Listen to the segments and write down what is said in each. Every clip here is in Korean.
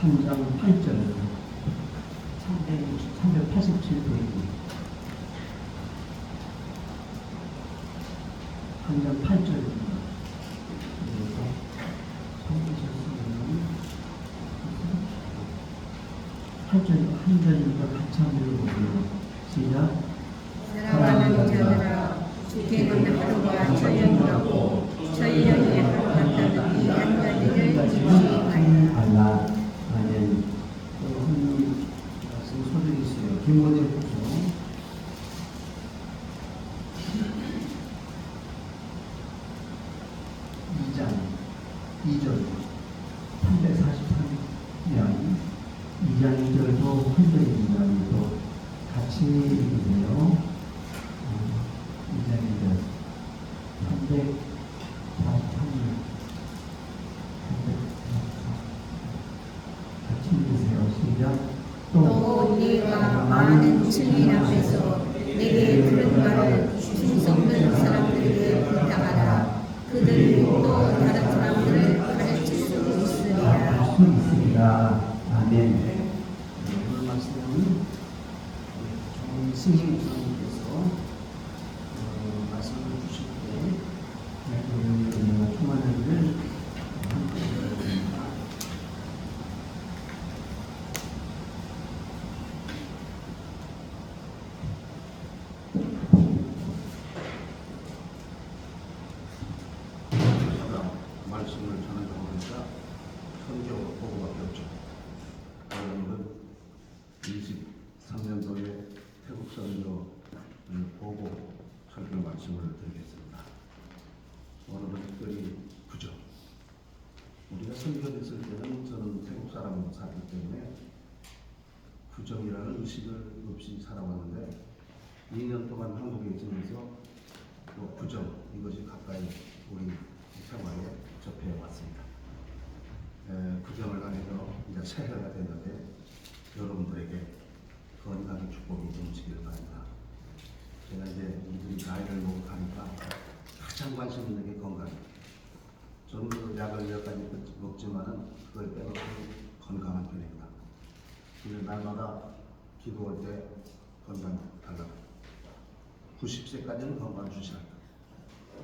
3장 8절 387페이지 3장 8절입니다. 8절 한 절입니다. 같이 한번 읽어보세요. 시작. 사랑하는 자들아, 주께는 하루가 천년이라고 천년이 하루 같다는 이 한 가지를 지키지 말라. 아멘. 흔히 말씀 소들이 있어요. 김모태후서 2장 2절 343면 2장 2절도 흔들립니다. 또 같이 읽으세요. 2장 2절 343면 같이 읽으세요. 시작. 또 네가 많은 증인 앞에서 내게 들은 말을 충성된 사람들에게 부탁하라. 그들이 또 다른 사람들을 가르칠 수 있으리라. 할 수 있습니다. 아멘. 오늘 말씀은 스님 주님께서 말씀을 주실 때 우리가 충만한 일을 함께 해드립니다. 말씀을 전하다 보니까 선교 보고밖에 없죠. 오늘은 23년도에 태국 선교 보고 설교 말씀을 드리겠습니다. 오늘은 특별히 부정. 우리가 선교됐을 때는 저는 태국 사람으로 살기 때문에 부정이라는 의식을 없이 살아왔는데 2년 동안 한국에 있으면서 또 부정 이것이 가까이 우리 생활에 접해 왔습니다. 부정을 당해서 이제 새해가 됐는데 여러분들에게 건강의 축복이 넘치기를 바랍니다. 제가 이제 우리들이 나이를 먹고 가니까 가장 관심 있는 게 건강입니다. 저는 그 약을 몇 가지 먹지만은 그걸 빼놓고 건강한 편입니다. 근데 날마다 기도할 때 건강 달라고 90세까지는 건강 주시라.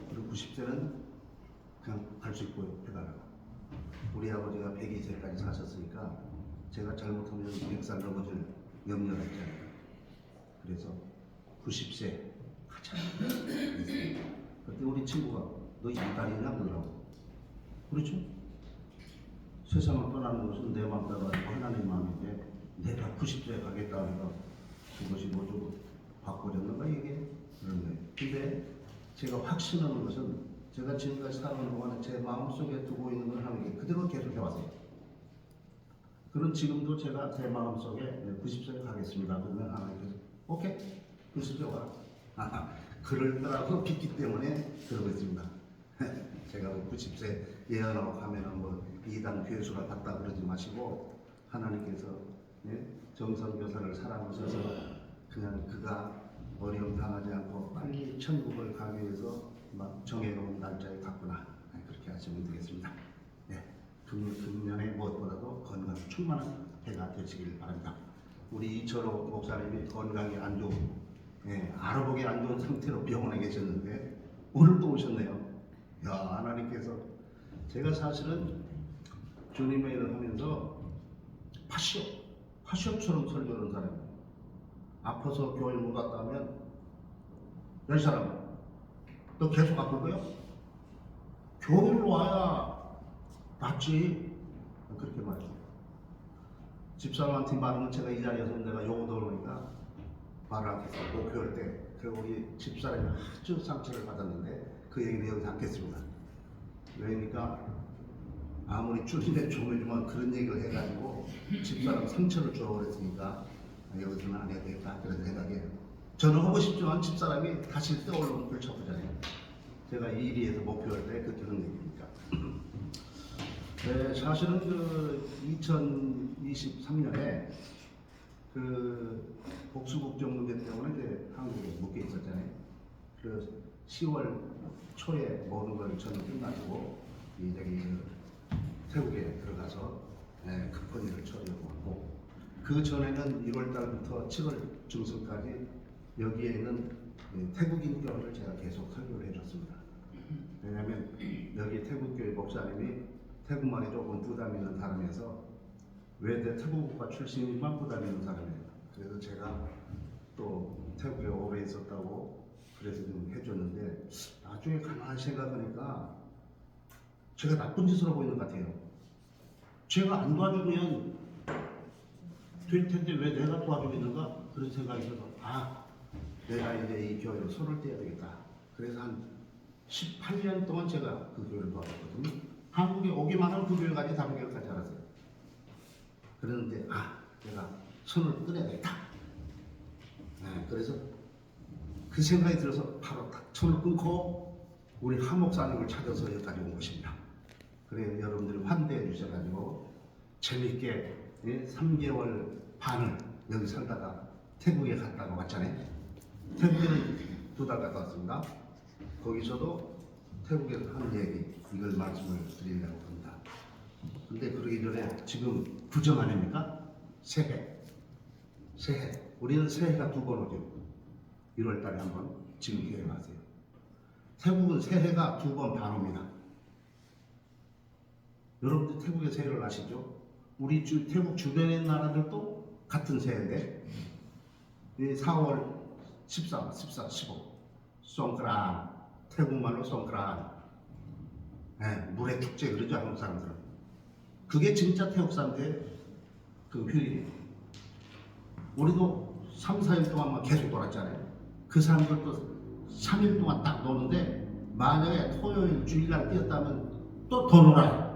그리고 90세는 그냥 갈 수 있고 해달라고. 우리 아버지가 102세까지 사셨으니까 제가 잘못하면 100살 넘어질 염려가 있잖아요. 그래서 90세 가자. 그때 우리 친구가 너 이달이냐 그러더라고. 그렇죠? 세상을 떠나는 것은 내 마음대로 아니고 하나님 마음인데 내가 90세에 가겠다 하니까 그것이 뭐 좀 바꿔졌는가 이게 그런 거예요. 근데 제가 확신하는 것은 제가 지금까지 살아오는 동안에 제 마음속에 두고 있는 걸 하는 게 그대로 계속 해왔어요. 그런 지금도 제가 제 마음속에 90세에 가겠습니다. 그러면 하나님께서 오케이 90세 와라. 그럴 거라고 믿기 때문에 그러고 있습니다. 제가 90세 예언하고 가면은 뭐 이단 괴수가 같다 그러지 마시고 하나님께서 정선교사를 사랑하셔서 그냥 그가 어려움 당하지 않고 빨리 천국을 가기 위해서 막 정해놓은 날짜에 갔구나. 그렇게 하시면 되겠습니다. 금년에 무엇보다도 건강 충만한 해가 되시길 바랍니다. 우리 이철호 목사님이 건강이 안 좋고 알아보기 안 좋은 상태로 병원에 계셨는데 오늘 또 오셨네요. 야, 하나님께서 제가 사실은 주님의 일을 하면서 파시업처럼 설교하는 사람이에요. 아파서 교회 못 갔다 하면 야, 이 사람 너 계속 아플 거야? 교회로 와야 낫지. 그렇게 말해요. 집사람한테 말하면 제가 이 자리에서 내가 욕을 들으니까 말을 않겠어요. 목표할 때. 그리고 우리 집사람이 아주 상처를 받았는데 그 얘기는 여기서 않겠습니다. 왜냐니까 아무리 주님의 종이지만 그런 얘기를 해가지고 집사람 상처를 주라고 그랬으니까 여기서는 안 해야 되겠다 그런 생각이에요. 저는 하고 싶지만 집사람이 다시 떠올르면 불쳐보잖아요. 제가 이 일에서 목표할 때 그렇게 하는 얘기니까. 사실은 그 2023년에 그 복수국정문제 때문에 이제 한국에 묶여 있었잖아요. 그 10월 초에 모든 걸 저는 끝나고 저기 태국에 들어가서 급한 일을 처리하고 왔고, 그 전에는 1월 달부터 7월 중순까지 여기에 있는 태국인 교회를 제가 계속 설교를 해줬습니다. 왜냐하면 여기 태국교회 목사님이 태국말이 조금 부담 있는 사람이어서 외대 태국과 출신이만 부담 있는 사람이에요. 그래서 제가 또 태국에 오래 있었다고 그래서 좀 해줬는데, 나중에 가만히 생각하니까 제가 나쁜 짓을 하고 있는 것 같아요. 제가 안 도와주면 될 텐데 왜 내가 도와주고 있는가? 그런 생각이 들어서 내가 이제 이 교회로 손을 떼야 되겠다. 그래서 한 18년 동안 제가 그 교회를 도와줬거든요. 한국에 오기만 하면 그 교회까지 다른 교회까지 알았어요. 그런데 내가 손을 끊어야 되겠다. 그래서 그 생각이 들어서 바로 딱 손을 끊고 우리 하 목사님을 찾아서 여기까지 온 것입니다. 그래 여러분들이 환대해 주셔가지고 재밌게 3개월 반을 여기 살다가 태국에 갔다가 왔잖아요. 태국에는 2달 갔다 왔습니다. 거기서도 태국에서 한 얘기 이걸 말씀을 드리려고 합니다. 근데 그러기 전에 지금 구정 아닙니까? 새해. 우리는 새해가 2번 오죠. 1월 달에 한 번, 지금 기억하세요. 태국은 새해가 2번 반 옵니다. 여러분들 태국의 새해를 아시죠? 우리 태국 주변의 나라들도 같은 새해인데 4월 13, 14, 15 송크란, 태국말로 송크란, 물의 축제 그러죠, 한국 사람들은. 그게 진짜 태국 사람들의 그 휴일이에요. 우리도 3, 4일 동안 계속 놀았잖아요. 그 사람들도 3일 동안 딱 노는데 만약에 토요일 주일날 뛰었다면 또 더 놀아요.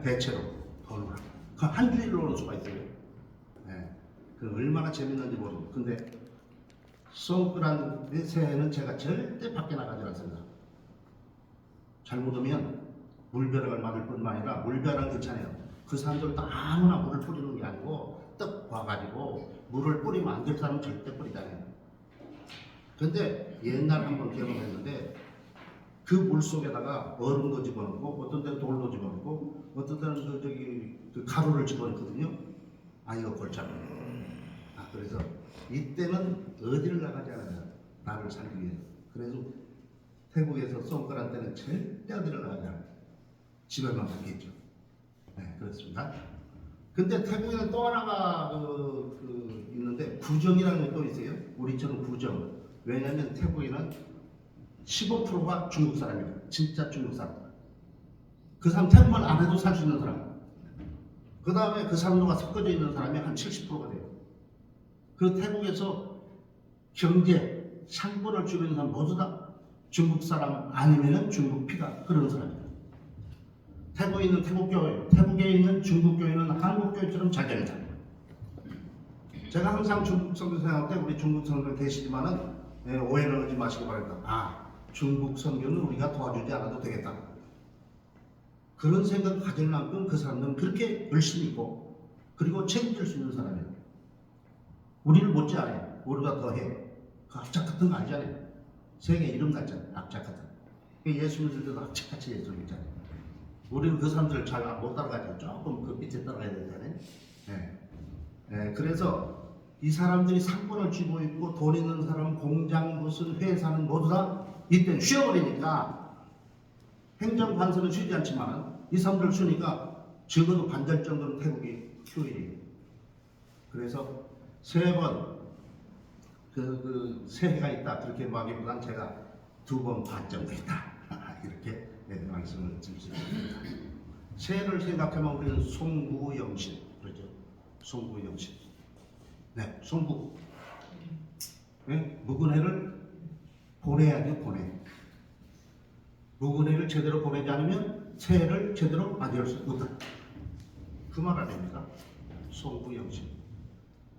대체로 더 놀아요. 그 한 주일 노는 수가 있어요. 그 얼마나 재밌는지 모르고. 근데 송크란 새해는 제가 절대 밖에 나가지 않습니다. 잘못하면 물벼락을 맞을 뿐만 아니라 물벼락은 괜찮아요. 그 사람들도 아무나 물을 뿌리는 게 아니고 떡 와가지고 물을 뿌리면 안 될 사람은 절대 뿌리잖아요. 근데 옛날 한번 경험했는데 그 물 속에다가 얼음도 집어넣고 어떤 때는 돌도 집어넣고 어떤 때는 그 가루를 집어넣거든요. 이거 골짜기예요. 그래서 이때는 어디를 나가지 않아요. 나를 살기 위해서. 그래서 태국에서 송크란 때는 절대 어디를 나가지 않아요. 집에만 있겠죠. 그렇습니다. 근데 태국에는 또 하나가 있는데 구정이라는 게 또 있어요. 우리처럼 구정. 왜냐하면 태국에는 15%가 중국 사람이에요. 진짜 중국 사람. 그 사람 태국말 안 해도 살 수 있는 사람. 그 다음에 그 사람들과 섞어져 있는 사람이 한 70%가 돼요. 그 태국에서 경제, 상권을 쥐고 있는 사람 모두 다 중국 사람 아니면 중국 피가 흐르는 사람이에요. 태국에 있는 태국교회, 태국에 있는 중국교회는 한국교회처럼 잘 됩니다. 제가 항상 중국 선교 생활할 때 우리 중국 선교 계시지만은 오해를 하지 마시고 바랍니다. 중국 선교는 우리가 도와주지 않아도 되겠다. 그런 생각을 가질 만큼 그 사람들은 그렇게 열심히 있고 그리고 책임질 수 있는 사람이에요. 우리를 못지않아요. 우리가 더해. 그 악착 같은 거 알잖아요. 세계 이름 같잖아요. 악착 같은 거. 예수 믿을 때도 악착같이 예수 믿잖아요. 우리는 그 사람들을 잘 못 따라가죠. 조금 그 밑에 따라가야 되잖아요. 그래서 이 사람들이 상권을 쥐고 있고 돈 있는 사람, 공장, 무슨 회사는 모두 다 이때 쉬어버리니까 행정관서는 쉬지 않지만 이 사람들 쉬니까 적어도 반절 정도는 태국이 휴일이에요. 그래서 3번 그 새해가 있다 그렇게 말하기보다는 제가 2번 반 정도 있다 이렇게 말씀을 드릴 수 있습니다. 새해를 생각하면 우리는 송구영신 그렇죠? 송구영신. 송구. 묵은 해를 보내야죠. 묵은 해를 제대로 보내지 않으면 새해를 제대로 맞이할 수 없다. 그 말 아닙니까? 송구영신.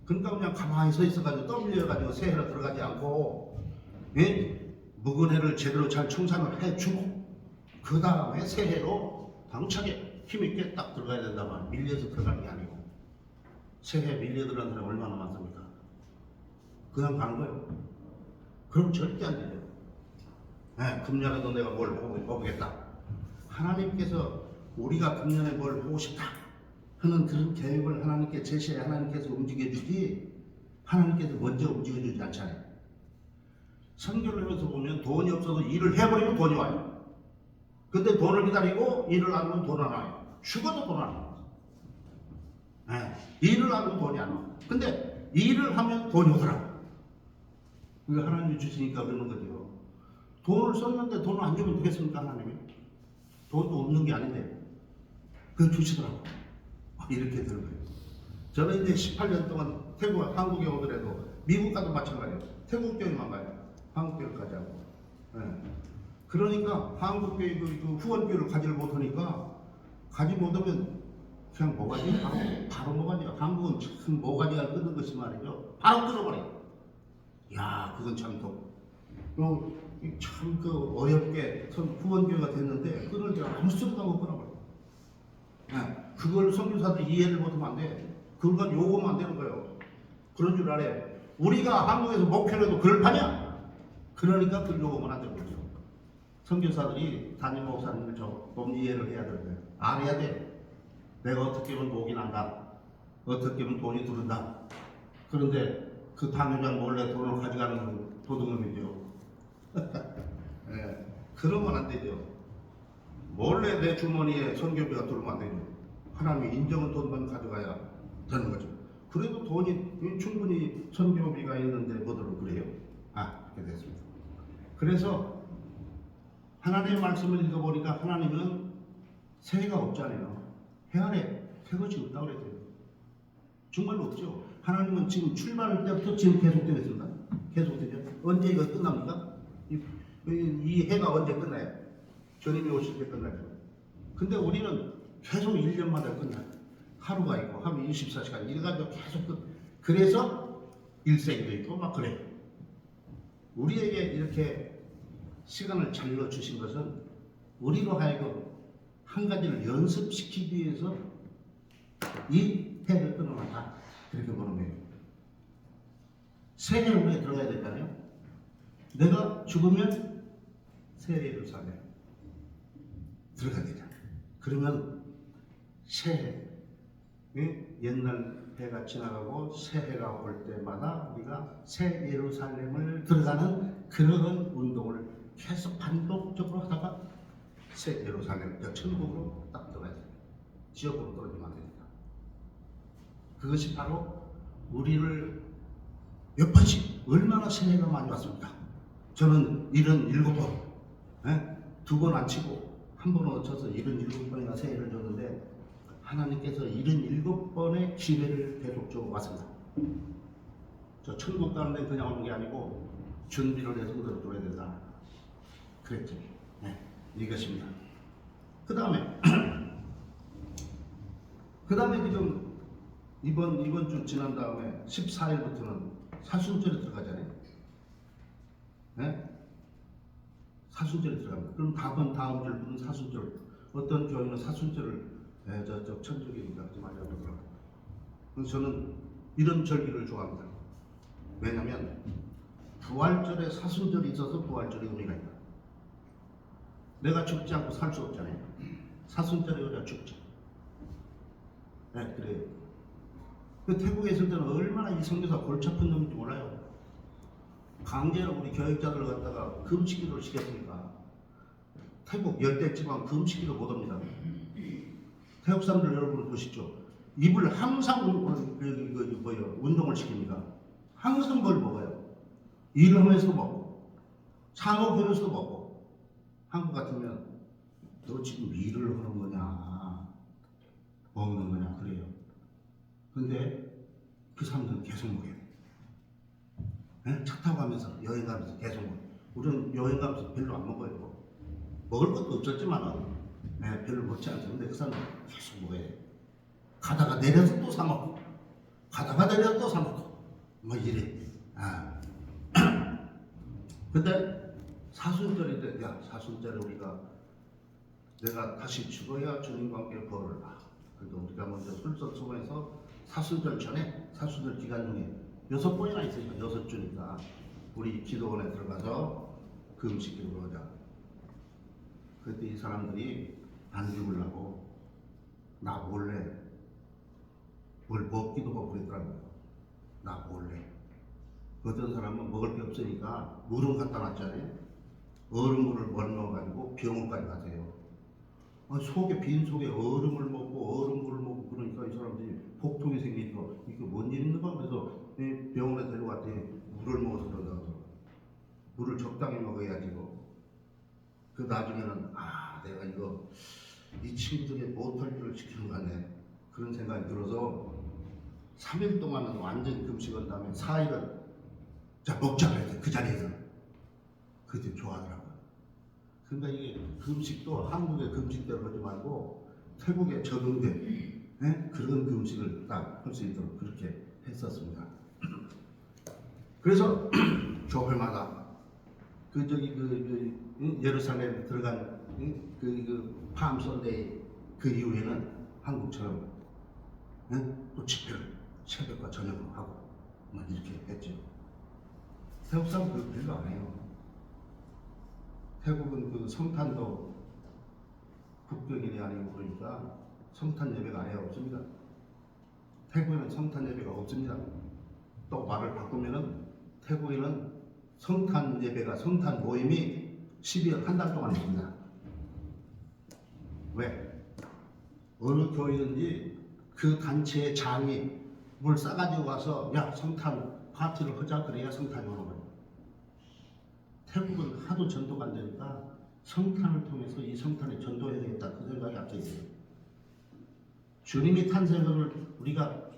그러니까 그냥 가만히 서 있어가지고 떠밀려가지고 새해로 들어가지 않고 묵은 해를 제대로 잘 청산을 해주고 그 다음에 새해로 당차게 힘있게 딱 들어가야 된다만 밀려서 들어가는 게 아니고 새해 밀려 들어가는 사람이 얼마나 많습니까? 그냥 가는 거예요. 그럼 절대 안 되죠. 금년에도 내가 뭘 해보겠다. 하나님께서 우리가 금년에 뭘 하고 싶다. 하는 그런 계획을 하나님께 제시해 하나님께서 움직여주지 하나님께서 먼저 움직여주지 않잖아요. 선교를 하면서 보면 돈이 없어도 일을 해버리면 돈이 와요. 근데 돈을 기다리고 일을 안 하면 돈 안 와요. 죽어도 돈 안 와요. 네. 일을 하면 돈이 안 와. 근데 일을 하면 돈이 오더라고. 그게 하나님이 주시니까 그러는 거죠. 돈을 썼는데 돈을 안 주면 되겠습니까, 하나님이? 돈도 없는 게 아닌데. 그거 주시더라고. 이렇게 되는 거예요. 저는 이제 18년 동안 태국, 한국에 오더라도 미국 가도 마찬가지예요. 태국 교회만 가요. 한국 교회까지 하고. 네. 그러니까 한국 교회 그 후원 교회를 가지를 못하니까 가지 못하면 그냥 뭐가지? 바로 뭐가지야. 한국은 참 뭐가지가 끊는 것이 말이죠. 바로 끊어버려요. 야, 그건 참 참 어렵게 후원교회가 됐는데 끊을 때 아무 소리도 못 끊어버려. 네, 그걸 선교사들이 이해를 못하면 안 돼. 그걸 요구하면 안 되는 거예요. 그런 줄 알아. 우리가 한국에서 목회를 해도 그럴 파냐? 그러니까 그걸 요구하면 안 되는 거죠. 선교사들이 담임 목사님을 좀 이해를 해야 되는 거예요. 알아야 돼. 내가 어떻게 하면 목이 난다. 어떻게 하면 돈이 들은다. 그런데 그 당회장 몰래 돈을 가져가는 건 도둑놈이죠. 네, 그러면 안 되죠. 몰래 내 주머니에 선교비가 들어오면 안 되죠. 하나님이 인정한 돈만 가져가야 되는 거죠. 그래도 돈이 충분히 선교비가 있는데 뭐더러 그래요? 그렇게 됐습니다. 그래서 하나님의 말씀을 읽어보니까 하나님은 새해가 없잖아요. 해 아래 새것이 없다고 그랬어요. 정말로 없죠. 하나님은 지금 출발할 때부터 지금 계속되고 있습니다. 계속되죠. 언제 이거 끝납니까? 이 해가 언제 끝나요? 주님이 오실 때 끝나죠. 근데 우리는 계속 1년마다 끝나요. 하루가 있고 하루 24시간 이래가지고 계속 그래서 일생도 있고 막 그래요. 우리에게 이렇게 시간을 잘 넣어주신 것은 우리로 하여금 한 가지를 연습시키기 위해서 이 해를 끊어놨다. 그렇게 보는 거예요. 새해 우리에 들어가야 될까요? 내가 죽으면 새해를 살아요. 들어가야 되잖아. 그러면 새해, 옛날 해가 지나가고 새해가 올 때마다 우리가 새 예루살렘을 들어가는 그런 운동을 계속 반복적으로 하다가 새 예루살렘, 천국으로 딱 들어가야 돼요. 지옥으로 떨어지면 안 됩니다. 그것이 바로 우리를 몇 번씩 얼마나 새해가 많이 왔습니까? 저는 77번, 2번 안 치고 한 번은 얻쳐서 77번이나 새해를 줬는데 하나님께서 77번의 기회를 계속 줘 왔습니다. 저 천국 가는 데 그냥 오는 게 아니고 준비를 해서 들어줘야 된다. 그랬죠. 네, 이것입니다. 그 다음에 지금 이번 주 지난 다음에 14일부터는 사순절에 들어가잖아요. 네? 사순절에 들어갑니다. 그럼 다음 절부터는 사순절. 어떤 교회는 사순절을 저 천주교니까 하지 말라고 그러더라고요. 그래서 저는 이런 절기를 좋아합니다. 왜냐하면 부활절에 사순절이 있어서 부활절이 의미가 있다. 내가 죽지 않고 살 수 없잖아요. 사순절에 우리가 죽죠. 네, 그래요. 그 태국에 있을 때는 얼마나 이 선교사 골치 아픈 놈인지 몰라요. 강제로 우리 교육자들 갖다가 금식기도를 시켰으니까 태국 열대지방 금식기도 못합니다. 태국 사람들 여러분 보시죠. 입을 항상 운동을 시킵니다. 항상 뭘 먹어요. 일을 하면서도 먹고 상업하면서도 먹고. 한국 같으면 너 지금 일을 하는 거냐 먹는 거냐 그래요. 근데 그 사람들은 계속 먹어요. 네? 차 타고 가면서 여행 가면서 계속 먹어요. 우리는 여행 가면서 별로 안 먹어요. 먹을 것도 없었지만은 별로 먹지 않죠. 근데 그 사람은 계속 먹어야 돼요. 가다가 내려서 또 사 먹고 가다가 내려서 또 사 먹고 뭐 이래. 근데 사순절일 때, 사순절에 내가 다시 죽어야 주님과 함께 벌을 봐. 그래도 우리가 먼저 술석소에서 사순절 전에, 사순절 기간 중에 6번이나 있으니까 6주니까 우리 기도원에 들어가서 금식 기도를 하자. 그때 이 사람들이 안 죽으려고 나 몰래 뭘 먹기도 하고 그랬더라고요. 나 몰래. 어떤 사람은 먹을 게 없으니까 물은 갖다 놨잖아요. 얼음물을 못 넣어가지고 병원까지 가세요. 속에 빈 속에 얼음을 먹고 얼음물을 먹고 그러니까 이 사람들이 복통이 생기니까 이게 뭔 일인가 그래서 병원에 데려갔더니 물을 먹어서 그러더라고요. 물을 적당히 먹어야지 그 나중에는 내가 이거 이 친구들이 못할 일을 시키는 거 같네 그런 생각이 들어서 3일 동안은 완전 금식한 다음에 4일은 자 먹자 그랬어요. 그 자리에서 그때 좋아하더라고요. 그러니까 이게 금식도 한국의 금식대로 하지 말고 태국에 적응된 그런 금식을 딱 할 수 있도록 그렇게 했었습니다. 그래서 교회마다 예루살렘 들어간 그 팜 선데이 그 이후에는 한국처럼 또 집회를 새벽과 저녁으로 하고 이렇게 했죠. 태국 사람 그 별로 안 해요. 태국은 그 성탄도 국경일이 아니고 그러니까 성탄 예배가 아예 없습니다. 태국에는 성탄 예배가 없습니다. 또 말을 바꾸면은 태국에는 성탄 예배가 성탄 모임이 12월 한 달 동안 있습니다. 왜? 어느 교회든지 그 단체의 장이 뭘 싸가지고 와서 야 성탄 파티를 하자 그래야 성탄이 오는 거예요. 태국은 하도 전도가 안 되니까 성탄을 통해서 이 성탄에 전도해야 되겠다 그 생각이 앞서 있어요. 주님이 탄생을 우리가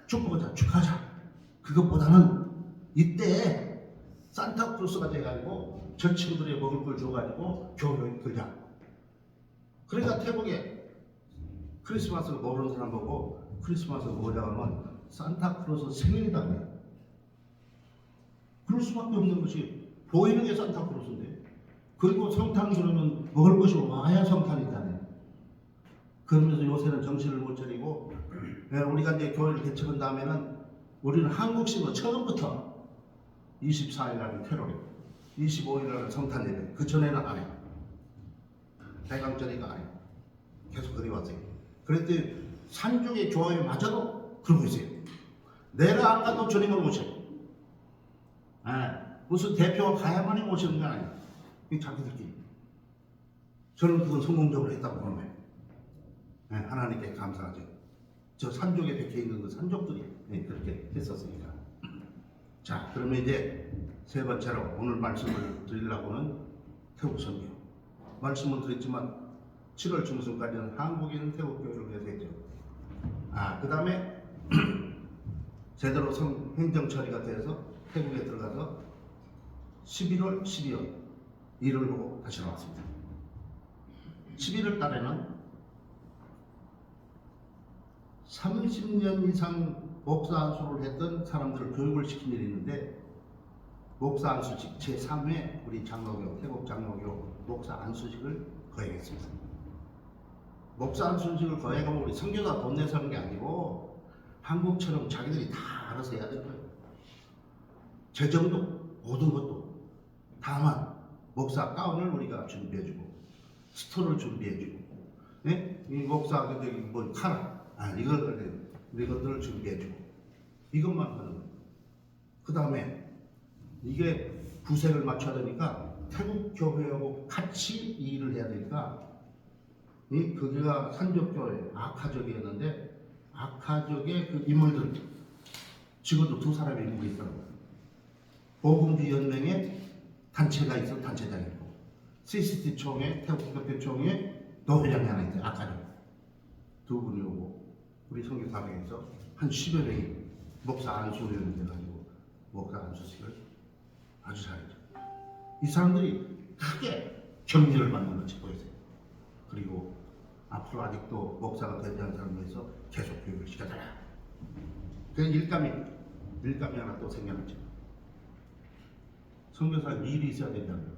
축복하자 축하하자 그것보다는 이때 산타크로스가 돼가지고 저 친구들이 먹을 걸 줘가지고 교회에 들자. 그러니까 태국에 크리스마스를 모르는 사람 보고 크리스마스가 뭐냐고 하면 산타크로스 생일이다 그래요. 그럴 수밖에 없는 것이 보이는 게 산타크로스인데 그리고 성탄 그러면 먹을 것이 와야 성탄이잖아요. 그러면서 요새는 정신을 못 차리고 우리가 이제 교회를 개척한 다음에는 우리는 한국식으로 처음부터 24일 날은 캐롤이고 25일 날은 성탄 예배 그 전에는 안 해요. 대강절이가 안 해요. 계속 그리 왔어요. 그랬더니 산중의 교회마저도 그러고 있어요. 내가 안 가도 주님을 모셔요. 무슨 대표가 가야만이 모시는 건 아니에요. 자기들끼리. 저는 그건 성공적으로 했다고 보는 거예요. 하나님께 감사하죠. 저 산족에 박혀 있는 그 산족들이 그렇게 했었으니까. 자, 그러면 이제 세 번째로 오늘 말씀을 드리려고는 태국 선교. 말씀을 드렸지만 7월 중순까지는 한국인 태국교회를 해서 했죠. 그 다음에 제대로 행정 처리가 돼서 태국에 들어가서 11월, 12월 일을 보고 다시 나왔습니다. 11월 달에는 30년 이상 목사 안수를 했던 사람들을 교육을 시킨 일이 있는데 목사 안수식 제3회 우리 장로교, 태국 장로교 목사 안수식을 거행했습니다. 목사 안수식을 거행하면 우리 선교사 돈 내서 하는 게 아니고 한국처럼 자기들이 다 알아서 해야 되는 거예요. 재정도 모든 것도 다만 목사 가운을 우리가 준비해주고 스토를 준비해주고 이 목사 뭐 칼 이것들을 준비해주고 이것만 하는 거예요. 그 다음에 이게 구색을 맞춰야 되니까 태국 교회하고 같이 일을 해야 되니까 거기가 산족교회 아카족이었는데 아카족의 그 인물들 지금도 두 사람의 인물이 있더라고요. 복음주 연맹의 단체가 있어 단체장이 있고 CCT 총회 태국교회총회 노회장이 하나 있어요. 아카족 두 분이 오고 우리 선교사회에서 한 10여 명이 목사 안수를 해가지고 목사 안수식을 아주 잘했죠. 이 사람들이 크게 격려를 받는 것이 보이세요. 그리고 앞으로 아직도 목사가 되지 않은 사람을 위해서 계속 교육을 시켜달라. 그 일감이 하나 또 생겨났죠. 선교사 일이 있어야 된다면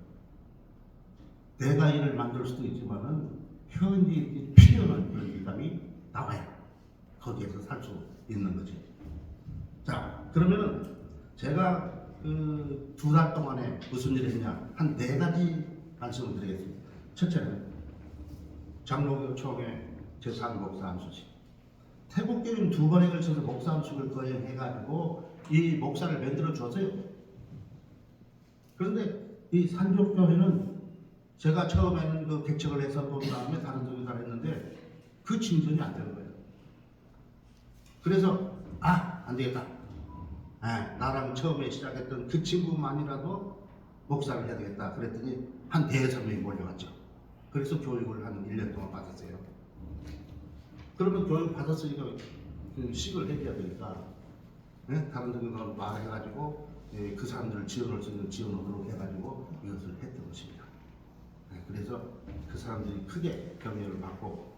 내가 일을 만들 수도 있지만은 현지 필요한 그런 일감이 나와야 거기에서 살 수 있는 거지. 자, 그러면은 제가 그 2달 동안에 무슨 일을 했냐 한 4가지 말씀을 드리겠습니다. 첫째는 장로교 총회 제3목사 안수식. 태국 교회는 2번에 걸쳐서 목사 음식을 거행해가지고 이 목사를 만들어 줬어요. 그런데 이 산족교회는 제가 처음에는 그 개척을 해서 본 다음에 다른 교회를 했는데 그 진전이 안 되는 거예요. 그래서 안 되겠다. 나랑 처음에 시작했던 그 친구만이라도 목사를 해야 되겠다. 그랬더니 한 5명이 몰려왔죠. 그래서 교육을 한 1년 동안 받았어요. 그러면 교육 받았으니까 그 식을 해줘야 되니까 다른 등등으로 말해가지고 그 사람들을 지원할 수 있는 지원으로 해가지고 이것을 했던 것입니다. 그래서 그 사람들이 크게 격려를 받고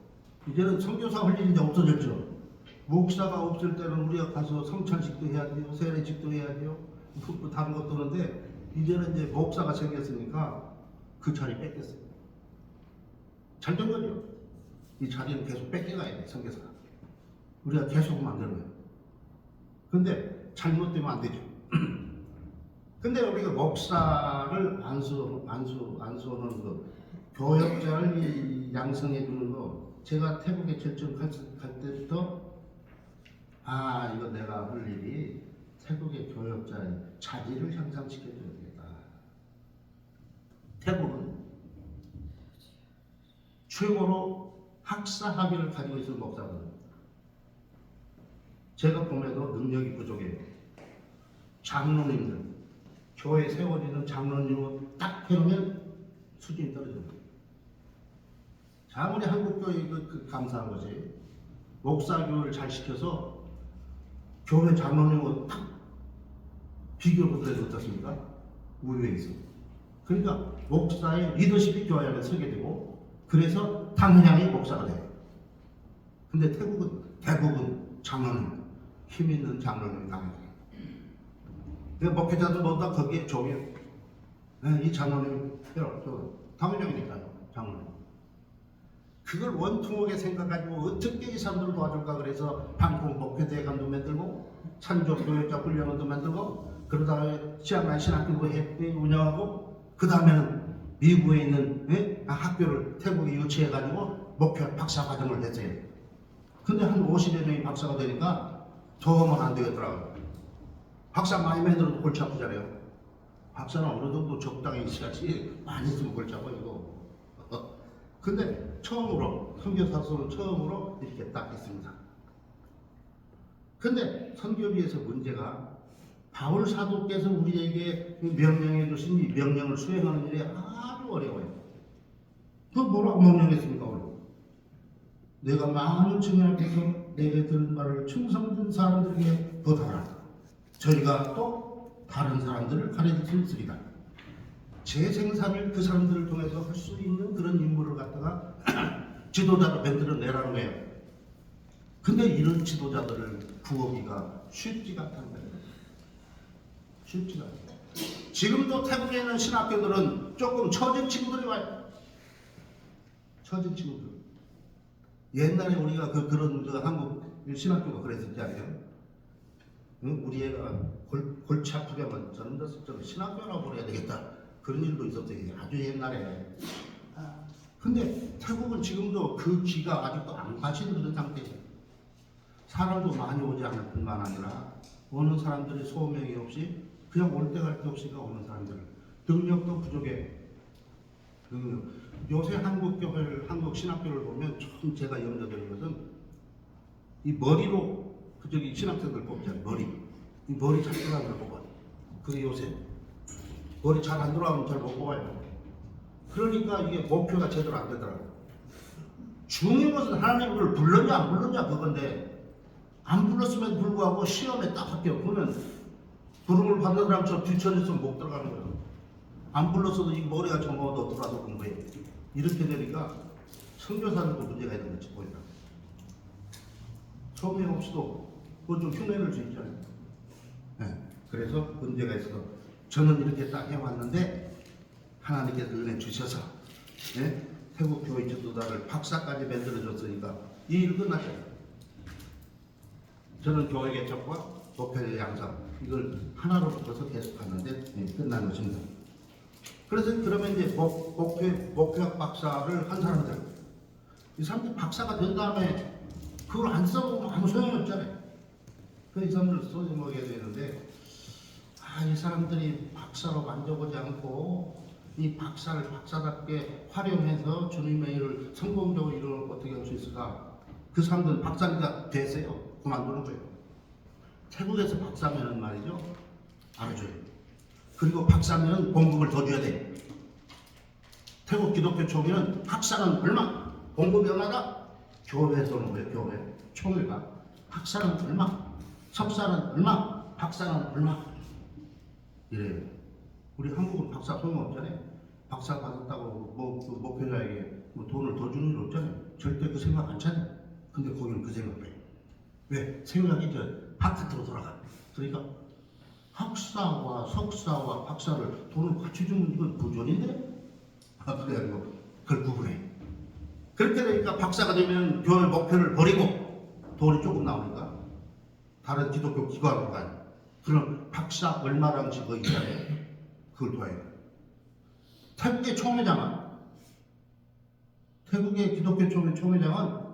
이제는 선교사 훈련이 이제 없어졌죠. 목사가 없을 때는 우리가 가서 성찬식도 해야 돼요, 세례식도 해야 돼요, 뭐 다른 것도 하는데 이제는 이제 목사가 생겼으니까 그 자리 뺏겼어요. 잘 된 거죠. 이 자리는 계속 뺏겨가야 돼, 선교사가. 우리가 계속 만드는 거예요. 근데 잘못되면 안 되죠. 근데 우리가 목사를 안수하는 거, 교역자를 양성해 주는 거, 제가 태국에 결정할 때부터 이거 내가 할 일이 태국의 교역자의 자질을 향상시켜줘야 되겠다. 태국은 최고로 학사 학위를 가지고 있는 목사거든요. 제가 보면도 능력이 부족해요. 장로님들, 교회 세워지는 장로님을 딱 해놓으면 수준이 떨어집니다. 아무리 한국교회 감사한 것이 목사 교육을 잘 시켜서 교회 장로님하고 딱 비교를 해도 어떻습니까? 우위에 있어. 그러니까 목사의 리더십이 교회 안에 서게 되고 그래서 당연히 목사가 돼요. 근데 태국은 대부분 장로님, 힘 있는 장로님이 나와요. 목회자들 모두 다 거기에 종이에요. 이 장로님이 당연형이니까요, 장로님. 그걸 원통하게 생각가지고 어떻게 이 사람들을 도와줄까 그래서 방콕 목회대회관도 만들고 산족 교역자 훈련원도 만들고 그러다가 치앙마이 신학교도 운영하고 그 다음에는 미국에 있는 학교를 태국에 유치해가지고 목회 박사 과정을 했어요. 근데 한 50여 명이 박사가 되니까 더 하면 안 되겠더라고요. 박사 많이 만들어도 골치 아프잖아요. 박사는 어느 정도 적당히 있어야지 많이 있으면 골치 아파요 이거. 근데 처음으로 선교사로는 처음으로 이렇게 딱 했습니다. 근데 선교비에서 문제가 바울 사도께서 우리에게 명령해 주신 이 명령을 수행하는 일이 아주 어려워요. 그 뭐라고 명령했습니까? 오늘? 내가 많은 증인 앞에서 내게 들은 말을 충성된 사람들에게 보답하라. 저희가 또 다른 사람들을 가르칠 수 있으리라. 제 생산을 그 사람들을 통해서 할 수 있는 그런 인물을 갖다가 지도자로 만들어내라는 거예요. 근데 이런 지도자들을 구하기가 쉽지가 않다는 거예요. 쉽지가 않아요. 지금도 태국에 있는 신학교들은 조금 처진 친구들이 와요. 처진 친구들. 옛날에 우리가 그런 한국 신학교가 그랬었잖아요. 우리 애가 골치 아프게 하면 저는 신학교라고 그래야 되겠다. 그런 일도 있었어요. 아주 옛날에. 근데 태국은 지금도 그 기가 아직도 안 빠진 그런 상태예요. 사람도 많이 오지 않을 뿐만 아니라 오는 사람들이 소명이 없이 그냥 올 때 갈 데 없이가 오는 사람들. 능력도 부족해. 요새 한국 신학교를 보면 좀 제가 염려되는 것은 이 머리로 저기 신학생들 뽑잖아요. 이 머리 잘 들어가는 걸 뽑아요. 그게 요새 머리 잘 안 돌아가면 잘 못 뽑아요. 그러니까 이게 목표가 제대로 안 되더라고요. 중요한 것은 하나님을 불렀냐 안 불렀냐 그건데 안 불렀음에도 불구하고 시험에 딱 합격. 그러면 부름을 받는 사람처럼 뒤처졌으면 못 들어가는 거예요. 안 불렀어도 이 머리가 정하고 들어와서 공부해. 이렇게 되니까 선교사들도 문제가 있는 거지 보니까. 소명 없이도 뭐 좀 흉내낼 수 있잖아요. 그래서 문제가 있어서 저는 이렇게 딱 해왔는데 하나님께서 은혜 주셔서 태국 교회 지도자를 박사까지 만들어줬으니까 이 일 끝났잖아요. 저는 교회 개척과 목회 양성 이걸 하나로 붙어서 계속 하는데 끝난 것입니다. 그래서 그러면 이제 목회학 박사를 한 사람들 이 사람들이 박사가 된 다음에 그걸 안 써보면 아무 소용이 없잖아요. 그 사람들 소리 먹여야 되는데, 이 사람들이 박사로 만져보지 않고 이 박사를 박사답게 활용해서 주님의 일을 성공적으로 이루는 어떻게 할 수 있을까? 그 사람들은 박사가 됐어요. 그만두는 거예요. 태국에서 박사면은 말이죠, 알아줘요. 그리고 박사면은 봉급을 더 줘야 돼. 태국 기독교 총회는 박사는 얼마? 봉급이 얼마다? 교회에서 오는 거예요. 교회 총회가 박사는 얼마? 석사는 얼마? 박사는 얼마? 이래요. 우리 한국은 박사 소용없잖아요. 박사 받았다고 그 목회자에게 돈을 더 주는 일 없잖아요. 절대 그 생각 안 차요. 근데 거기는 그 생각을 해요. 왜? 생각이 바깥으로 돌아가. 그러니까 학사와 석사와 박사를 돈을 같이 주면 이건 부존인데? 그래가지고 그걸 구분해. 그렇게 되니까 박사가 되면 교회 목표를 버리고 돈이 조금 나오니까 다른 기독교 기관으로 가요. 그럼 박사 얼마라는 식거 있잖아요. 그걸 도와요. 태국의 총회장은, 태국의 기독교 총회 총회장은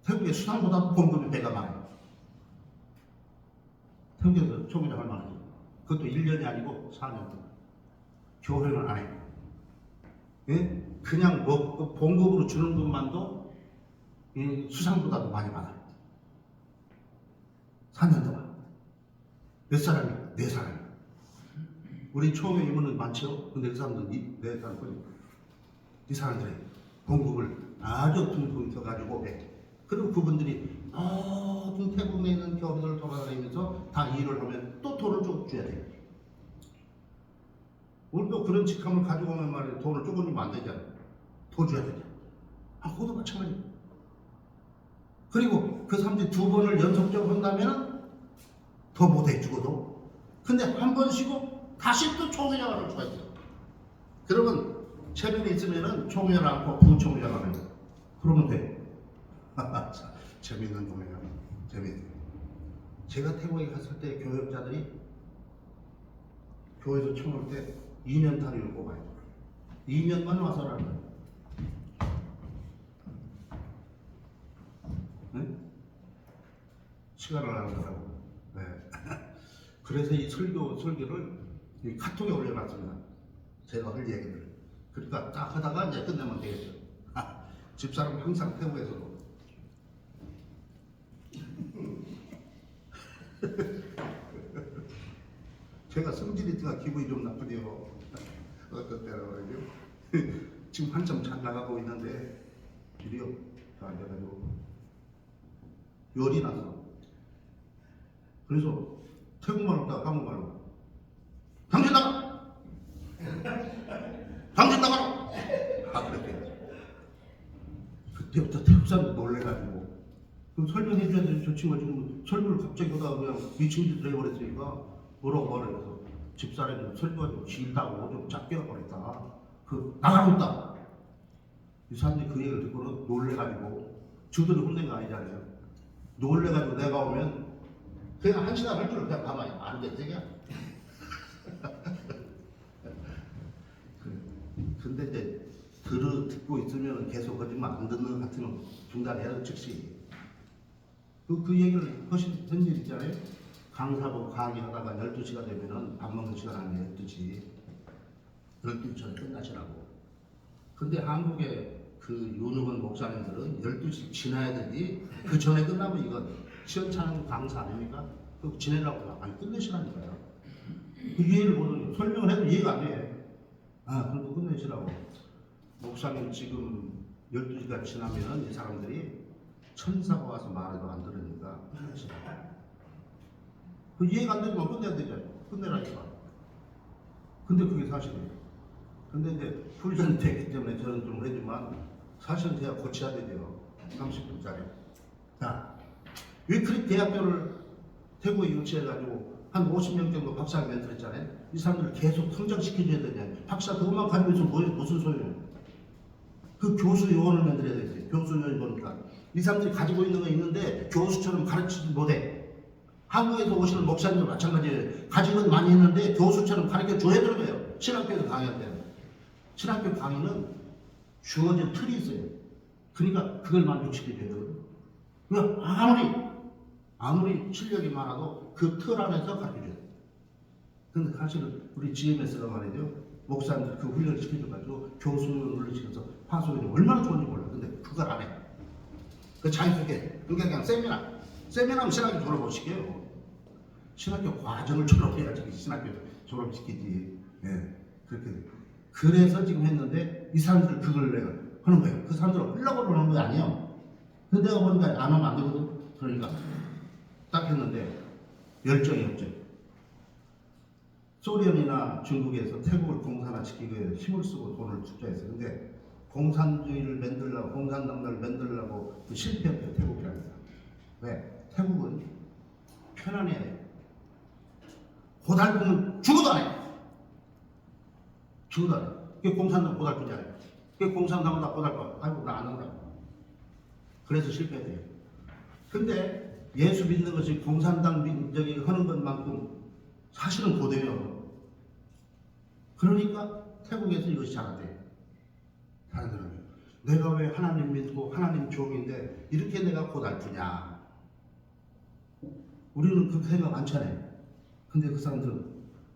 태국의 수상보다 봉급이 배가 많아요. 태국에서 총회장을 많아요. 그것도 1년이 아니고 4년 동안. 교회는 안 해요. 예? 그냥 봉급으로 주는 것만도 수상보다도 많이 받아요. 4년 동안. 몇 사람이야? 4사람이야. 우리 총회 임원은 많죠? 근데 그 사람들은 4사람뿐이야. 이 사람들이 봉급을 아주 퉁퉁 펴가지고 해. 그리고 그분들이 태국 내 있는 교회들을 돌아다니면서 다 일을 하면 또 돈을 좀 줘야 돼요. 우리도 그런 직함을 가지고 오면 말이에요. 돈을 조금 주면 안 되잖아요. 더 줘야 되잖아요. 그것도 마찬가지예요. 그리고 그 사람들이 2번을 연속적으로 한다면 더 못해 죽어도. 근데 한 번 쉬고 다시 또 총회장을 할 수가 있어요. 그러면 체면이 있으면은 총회를 않고 부총회장을 하는 거예요. 그러면 돼. 재밌는 총회장. 재밌는. 제가 태국에 갔을 때 교역자들이 교회에서 총회 때 2년 단위로 뽑아요. 2년만 와서 하는 거예요. 네? 시간을 안 하더라고. 네. 그래서 이 설교를 이 카톡에 올려놨습니다. 제가 할 얘기를. 그러니까 딱 하다가 이제 끝내면 되겠죠. 집사람 항상 태국에서도. 제가 성질이니까 기분이 좀 나쁘네요. 어떤 때라고 그러죠? 지금 한참 잘 나가고 있는데 드디어 앉아가지고 열이 났어. 그래서 태국말 없다가 한국말로 당신 나가! 당신 나가라! 그렇게. 그때부터 태국 사람들 놀래가지고 그럼 설명해줘야 되는 저 친구가 지금 설교를 갑자기 하다가 그냥 미친 짓을 해버렸으니까 뭐라고 말해서 집사람이 설교가 좀 길다고 좀 작게 해버렸다. 나가고 있다. 이 사람들이 그 얘기를 듣고는 놀래가지고 저들이 혼낸 거 아니잖아요. 놀래가지고 내가 오면 그냥 1시간 할 줄을 그냥 가만히 안 돼, 되냐? 근데 이제 듣고 있으면 계속 거짓말 안 듣는 것 같으면 중단해야 즉시. 그 얘기를 하신 일 있잖아요. 강사복 강의하다가 12시가 되면은 밥 먹는 시간 아니에요. 12시. 12시 전에 끝나시라고. 근데 한국의 그 윤흥원 목사님들은 12시 지나야 되지, 그 전에 끝나면 이건 시원찮은 강사 아닙니까? 그 지내라고 아니 끝내시라니까요. 그 이해를 못하는 설명을 해도 이해가 안 돼. 그래도 끝내시라고. 목사님 지금 12시가 지나면 이 사람들이 천사가 와서 말해도 안 들으니까 끝내시라고. 그 이해가 안 되면 끝내야 되잖아요. 끝내라니까. 근데 그게 사실이에요. 근데 이제 훈련이 되기 때문에 저는 좀 하지만 사실은 제가 고쳐야 되죠. 30분짜리. 자, 위크리 대학교를 태국에 유치해가지고 한 50명 정도 박사 멘토를 했잖아요. 이 사람들을 계속 성장시켜줘야 되냐. 박사 그것만 가지고 있으면 무슨 소용이에요. 그 교수 요원을 만들어야 되겠어요. 교수 요원이 보니까. 이 사람들이 가지고 있는 거 있는데 교수처럼 가르치지 못해. 한국에서 오시는 목사님도 마찬가지예요. 가지고 많이 있는데 교수처럼 가르쳐 줘야 되는 거예요. 신학교에서 강의할 때는. 신학교 강의는 주어진 틀이 있어요. 그러니까 그걸 만족시켜줘야 되거든. 그러니까 아무리 실력이 많아도 그 틀 안에서 가르쳐줘야 돼. 근데 사실은 우리 GMS가 말이죠. 목사님들 그 훈련을 시켜줘가지고 교수를 시켜서 파송이 얼마나 좋은지 몰라. 근데 그걸 안 해. 그 자연스럽게. 그러니까 그냥 세미나는 신학교 졸업 못 시켜요. 신학교 과정을 졸업해야지 신학교 졸업시키지. 예, 그렇게 돼. 그래서 지금 했는데 이 사람들 그걸 내가 하는 거예요. 그 사람들은 하려고 그러는 거 아니에요. 근데 내가 보니까 안 하면 안 되거든. 그러니까 딱 했는데 열정이 없죠. 소련이나 중국에서 태국을 공산화시키기 위해 힘을 쓰고 돈을 투자했어요. 근데 공산주의를 만들려고, 공산당들을 만들려고 실패했어요. 태국이라는 거. 왜? 태국은 편안해야 돼요. 고달프면 죽어도 안 해. 죽어도 안 해. 그게 공산당 고달프지 않아요. 그게 공산당은 다 고달파. 아이고, 나 안 한다. 그래서 실패돼요. 근데 예수 믿는 것이 공산당 저기 하는 것만큼 사실은 고대요. 그러니까 태국에서 이것이 잘한대요. 잘하더라고요. 내가 왜 하나님 믿고 하나님 종인데 이렇게 내가 고달프냐. 우리는 그렇게 생각 안 차네. 근데 그 사람들은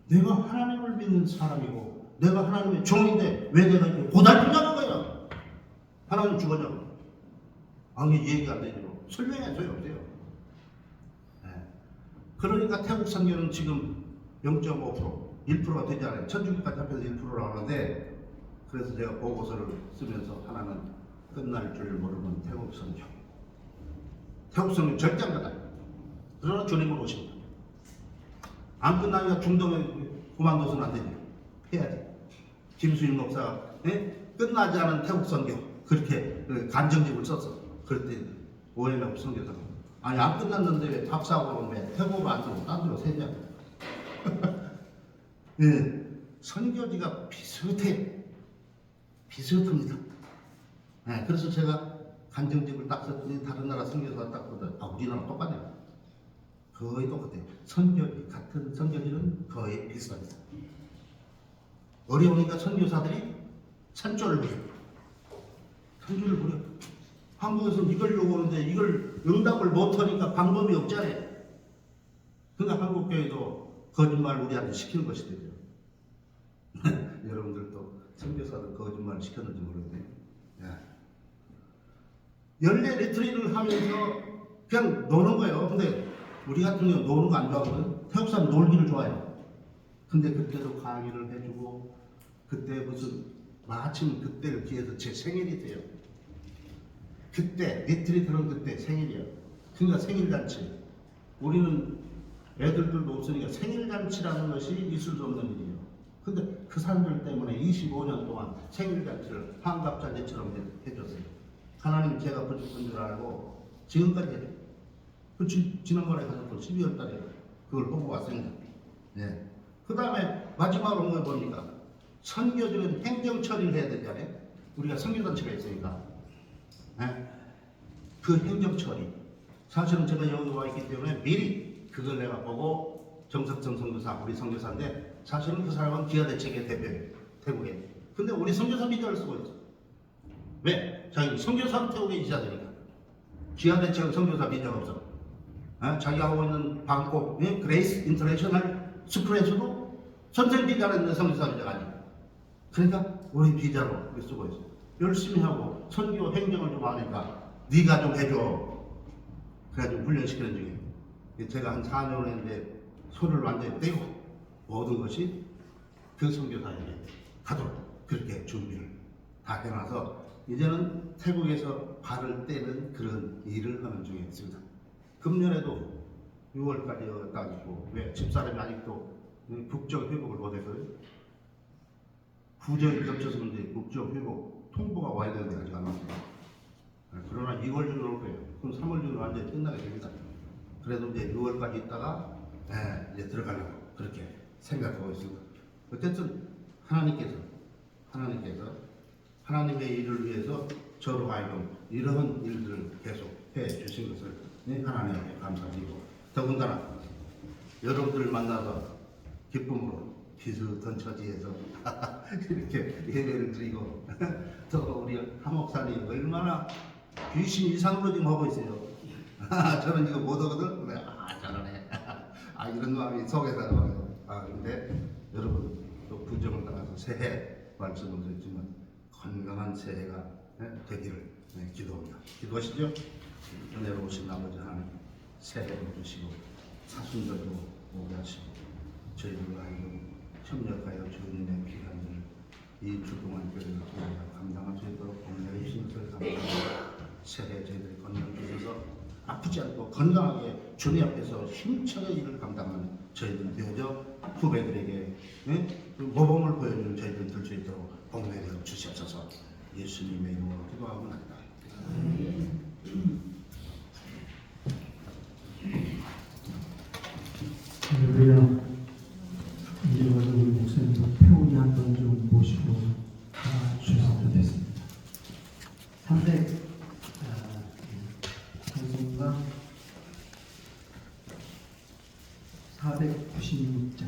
내가 하나님을 믿는 사람이고 내가 하나님의 종인데 왜 내가 이렇게 고달프냐는 거야. 하나님 죽었냐고. 아니 얘기가 안 되죠. 설명해 소용없어요. 네. 그러니까 태국 선교는 지금 0.5%, 1%가 되지 않아요. 천주교까지 합해서 1%라고 하는데 그래서 제가 보고서를 쓰면서 하나는 끝날 줄 모르는 태국 선교. 태국 선교 절대 안 끝나요. 그러나 주님을 오십니다. 안 끝나니까 중동에 그만둬서는 안 되죠. 해야지. 김수일 목사가 끝나지 않은 태국 선교 그렇게 간정집을 썼어. 그럴 때 오해가 선교사가 아니 안 끝났는데 왜 박사하고는 왜 태국으로 안 들고 딴 데로 세냐. 예, 선교지가 비슷합니다. 예, 그래서 제가 간정집을 딱 썼더니 다른 나라 선교사가 딱 보다 우리나라 똑같냐. 거의 똑같아요. 선교지 같은 선교지는 거의 비슷합니다. 어려우니까 선교사들이 산조를 부려. 산조를 부려. 한국에서는 이걸 요구하는데 이걸 응답을 못하니까 방법이 없잖아요. 그러니까 한국교회도 거짓말 우리한테 시키는 것이 되죠. 여러분들도 선교사들 거짓말 시켰는지 모르겠네요. 연례 리트리를 하면서 그냥 노는 거예요. 근데 우리 같은 경우 노는 거 안 좋아하거든. 태국 사람 놀기를 좋아해요. 근데 그때도 강의를 해주고 그때 무슨 마침 그때를 기해서 제 생일이 돼요. 그때 리트리트는 그때 생일이에요. 그러니까 생일잔치. 우리는 애들도 없으니까 생일잔치라는 것이 있을 수 없는 일이에요. 근데 그 사람들 때문에 25년 동안 생일잔치를 환갑잔치처럼 해줬어요. 하나님 제가 부족한 줄 알고 지금까지 해요. 지난번에 가서 또 12월 달에 그걸 보고 왔습니다. 네. 그 다음에 마지막으로 뭐 보니까 선교적인 행정 처리를 해야 되잖아요. 우리가 선교단체가 있으니까. 네. 그 행정 처리. 사실은 제가 여기 와 있기 때문에 미리 그걸 내가 보고 정석정 선교사, 우리 선교사인데 사실은 그 사람은 기아대책의 대표예요. 태국에. 근데 우리 선교사 비자를 쓰고 있어. 왜? 자기 선교사 태국에 있어야 되니까. 기아대책은 선교사 비자가 없어. 자기가 하고 있는 방콕 그레이스 인터내셔널 스쿨에서도 선생 비자를 있는 선교사 비자가 아니야. 그러니까 우리 비자로 쓰고 있어. 열심히 하고 선교 행정을 좀 하니까 네가 좀 해줘. 그래가지고 훈련시키는 중이에요. 제가 한 4년 했는데 손을 완전히 떼고 모든 것이 그 선교사에게 가도록 그렇게 준비를 다 해놔서 이제는 태국에서 발을 떼는 그런 일을 하는 중에 있습니다. 금년에도 6월까지 딱 있고 왜 집사람이 아직도 국적 회복을 못했거든요. 구절이 겹쳐서 문제 국적 회복 통보가 와야 되는데 아직 안 왔습니다. 그러나 2월 중에 올 거예요. 그럼 3월 중에 완전히 끝나게 됩니다. 그래도 이제 6월까지 있다가 이제 들어가려고 그렇게 생각하고 있습니다. 어쨌든 하나님께서 하나님의 일을 위해서 저로 하여금 이러한 일들을 계속 해 주신 것을 하나님께 감사드리고 더군다나 여러분들을 만나서 기쁨으로 비슷한 처지에서 이렇게 예배를 드리고 또 우리 한 목사님 얼마나 귀신 이상으로 지금 하고 있어요. 저는 이거 못하거든. 그래, 잘하네. 이런 마음이 속에 들어요. 근데 여러분 또 부정을 따라서 새해 말씀을 드렸지만 건강한 새해가 되기를 기도합니다. 기도하시죠. 은혜로우신 아버지 하나님 새해를 주시고 사순절도 오게 하시고 저희들과 하여금 협력하여 주님의 귀한 일을 이 주 동안 교회를 감당할 수 있도록 공연해 주신 것을 감사합니다. 새해 저희들이 건강 주셔서 아프지 않고 건강하게 주님 앞에서 힘차게 일을 감당하는 저희들 되어져 후배들에게 그 모범을 보여주는 저희들 될 수 있도록 공연해 주시옵소서. 예수님의 이름으로 기도하고 나이다. 할렐루야. 이제 와서 우리 목사님도 태우기 한번 좀 모시고 주셨으면 됐습니다. 300 찬송가 496장.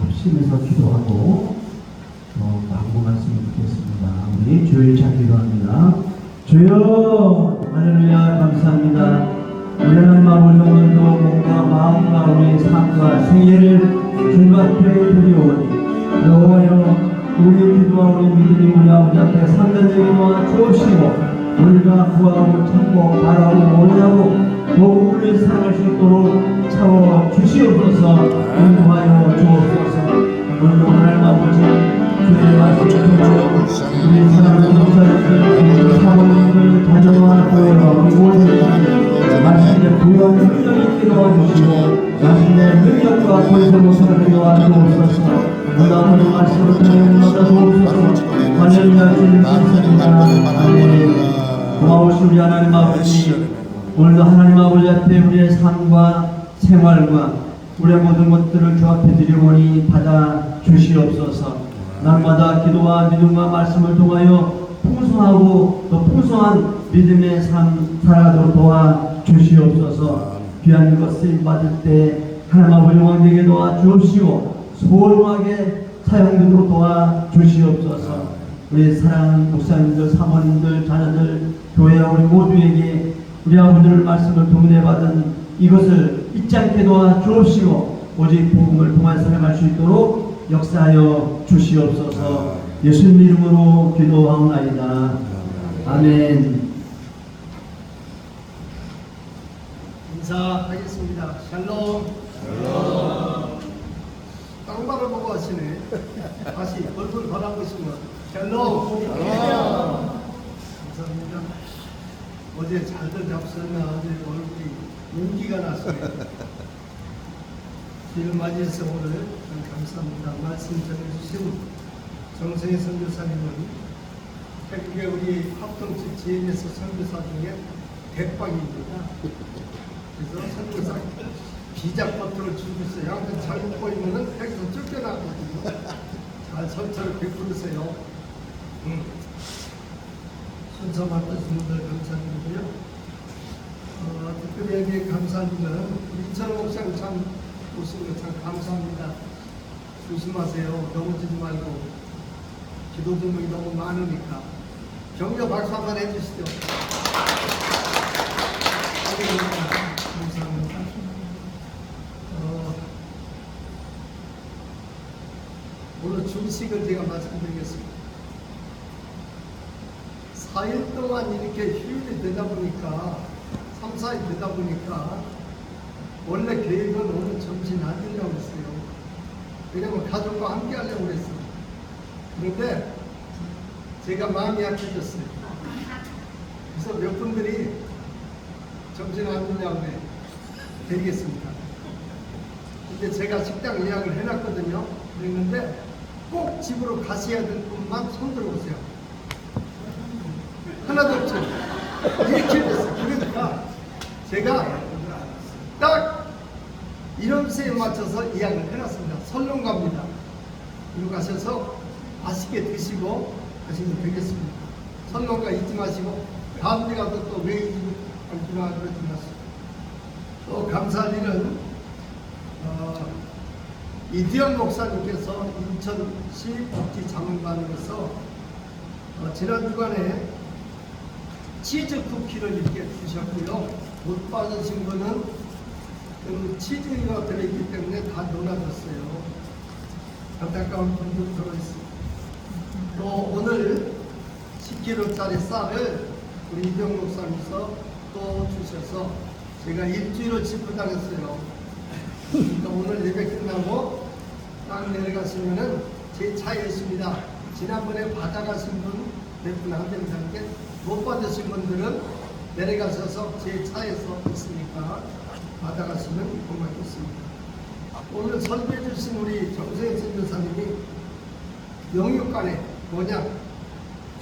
합심해서 기도하고 광고 말씀을 듣겠습니다. 우리 주일 찾기로 합니다. 주여 할렐루야 감사합니다. 우리 하나님 아버지 오늘도 몸과 마음과 우리 삶과 생애를 주님 앞에 드리오니 여호와여 우리 기도와 우리 믿음이 우리 아버지 앞에 상대되게 도와주옵시고 우리가 구하고 찾고 바라고 원하고 복음을 살아갈 수 있도록 채워주시옵소서. 인도하여 주옵소서. 오늘도 하나님 아버지 주의 말씀을 듣고 우리 사랑하는 목사님들 사모님들 가정과 교회와 우리 모든 말씀의 부여한 능력이 있게 도와주시고 말씀의 능력과 권세로 살게 도와주옵소서. 오늘 말씀을 통해 주옵소서. 할렐루야 주님 감사합니다. 고마우신 우리 하나님 아버지 오늘도 하나님 아버지 앞에 우리의 삶과 생활과 우리의 모든 것들을 주 앞에 드리오니 받아 주시옵소서. 날마다 기도와 믿음과 말씀을 통하여 풍성하고 또 풍성한 믿음의 삶 살아가도록 도와 주시옵소서. 귀한 것을 받을 때 하나님 아버지 왕에게 도와 주옵시고 소홀하게 사용되도록 도와 주시옵소서. 우리 사랑하는 목사님들, 사모님들, 자녀들, 교회와 우리 모두에게 우리 아버지를 말씀을 동네 받은 이것을 잊지 않게 도와 주옵시고 오직 복음을 통한 살아갈 수 있도록 역사하여 주시옵소서. 예수님 이름으로 기도하옵나이다. 아멘. 인사하겠습니다. 샬롬. 땅 바라보고 하시네. 다시 얼굴 바라보시면 샬롬. 감사합니다. 어제 잘들 잡수나 어제 얼굴이 용기가 났어요. 주를 맞이해서 오늘 감사합니다. 말씀 전해주신 정성희 선교사님은 태국의 우리 합동치 GMS 선교사 중에 대빵입니다. 그래서 선교사 비자 버튼을 주고 있어요. 항상 잘못 보이면은 여기서 쫓겨나거든요. 잘 설치를 베풀으세요. 순서 맡으신 분들 감사드리고요. 특별히 여기 감사한 분은 우리 이철호 목사님 참 오신 거 참 감사합니다. 조심하세요. 넘어지지 말고 기도 제목이 너무 많으니까 격려 박수 한번 해주시죠. 감사합니다. 오늘 중식을 제가 말씀드리겠습니다. 4일 동안 이렇게 휴일이 되다 보니까 3, 4일 되다 보니까 원래 계획은 오늘 점심 안 되려고 했어요. 왜냐면 가족과 함께 하려고 그랬어요. 그런데 제가 마음이 약해졌어요. 그래서 몇 분들이 점심 안 되냐고 드리겠습니다. 근데 제가 식당 예약을 해놨거든요. 그랬는데 꼭 집으로 가셔야 될 분만 손 들어보세요. 하나도 없죠. 이렇게 됐어요. 그러니까 제가 딱 이름새에 맞춰서 예약을 해놨습니다. 설렁 갑니다. 이리 가셔서 맛있게 드시고 가시면 되겠습니다. 설렁가 잊지 마시고 다음 때 가도 또 왜 잊지 않구나 그러지 마시고. 또 감사할 일은 이디영 목사님께서 인천시 복지자문관으로서 지난 주간에 치즈 쿠키를 이렇게 주셨고요. 못 받으신 분은 그 치즈가 들어있기 때문에 다 놀아줬어요. 안타까운 분도 들어있습니다. 또 오늘 10kg짜리 쌀을 우리 이병 목사님께서 또 주셔서 제가 일주일을 짚고 다녔어요. 그러니까 오늘 예배 끝나고 딱 내려가시면은 제 차에 있습니다. 지난번에 받아가신 분 몇 분 안 된다는데 못 받으신 분들은 내려가셔서 제 차에서 있으니까 받아가시면 고맙겠습니다. 오늘 설교해 주신 우리 정세현 선교사님이 영육간에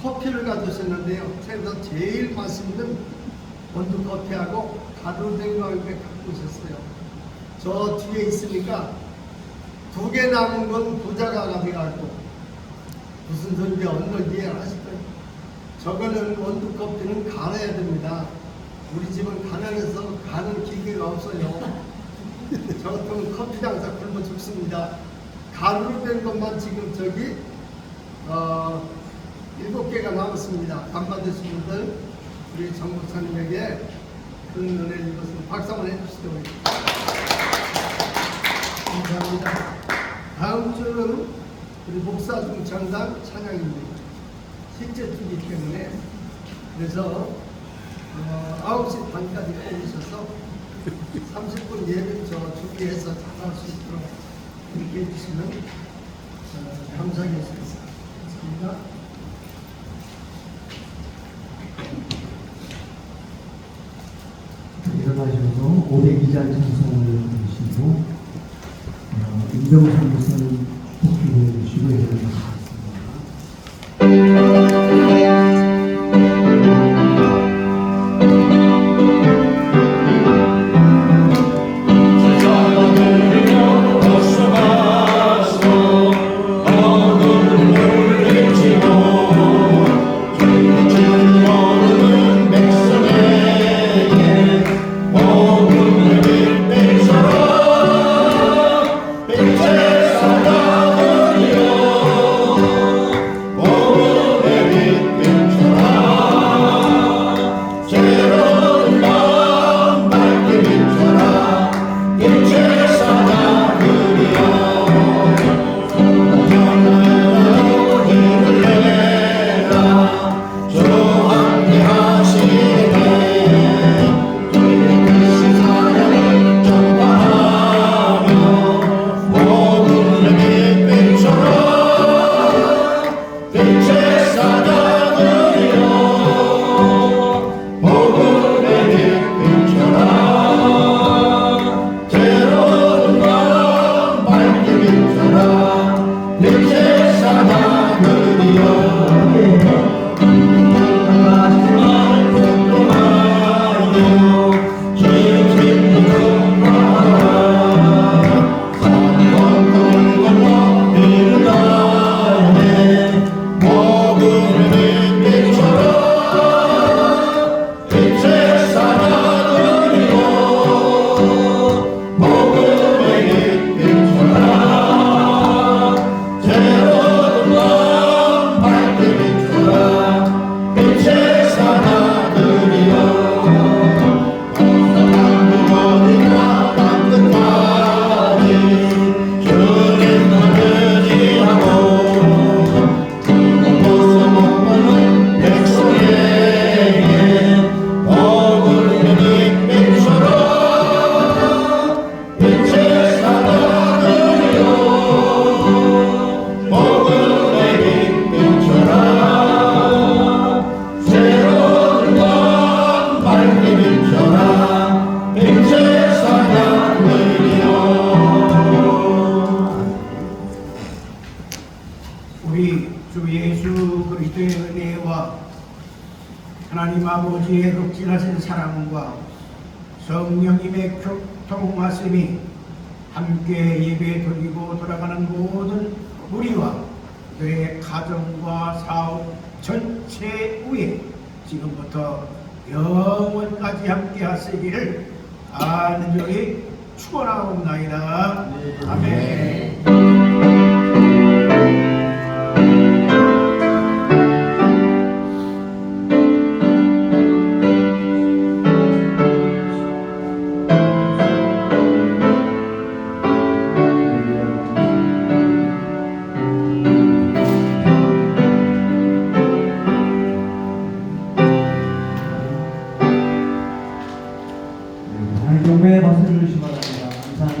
커피를 가져오셨는데요. 제가 제일 맛있는 원두커피하고 가루된 거 이렇게 갖고 오셨어요. 저 뒤에 있으니까 2개 남은 건 부자가 가져가고 무슨 소리인지 얼른 이해하실 거예요. 저거는 원두커피는 갈아야 됩니다. 우리 집은 가난해서 가는 기계가 없어요. 저 같은 커피 장사 굶어 죽습니다. 가루로 된 것만 지금 저기 7개가 남았습니다. 안 받으신 분들 우리 정 목사님에게 그런 은혜를 입었으면 박수 한번 해주시죠. 감사합니다. 다음 주는 우리 목사 중 정당 찬양입니다. 실제 주기 때문에 그래서 9시 반까지 오셔서 30분 예배 준비해서 잘할 수 있도록 이렇게 해주시면 감사하겠습니다. 감사합니다. 일어나셔서 500기자 찬송을 부르시고 임정선 목사님 복귀해 주시고 일어나셨습니다. It's 아버지의 극진하신 사랑과 성령님의 교통하심이 함께 예배 드리고 돌아가는 모든 우리와 그의 가정과 사업 전체 위에 지금부터 영원까지 함께 하시기를 간절히 축원하옵나이다. 아멘.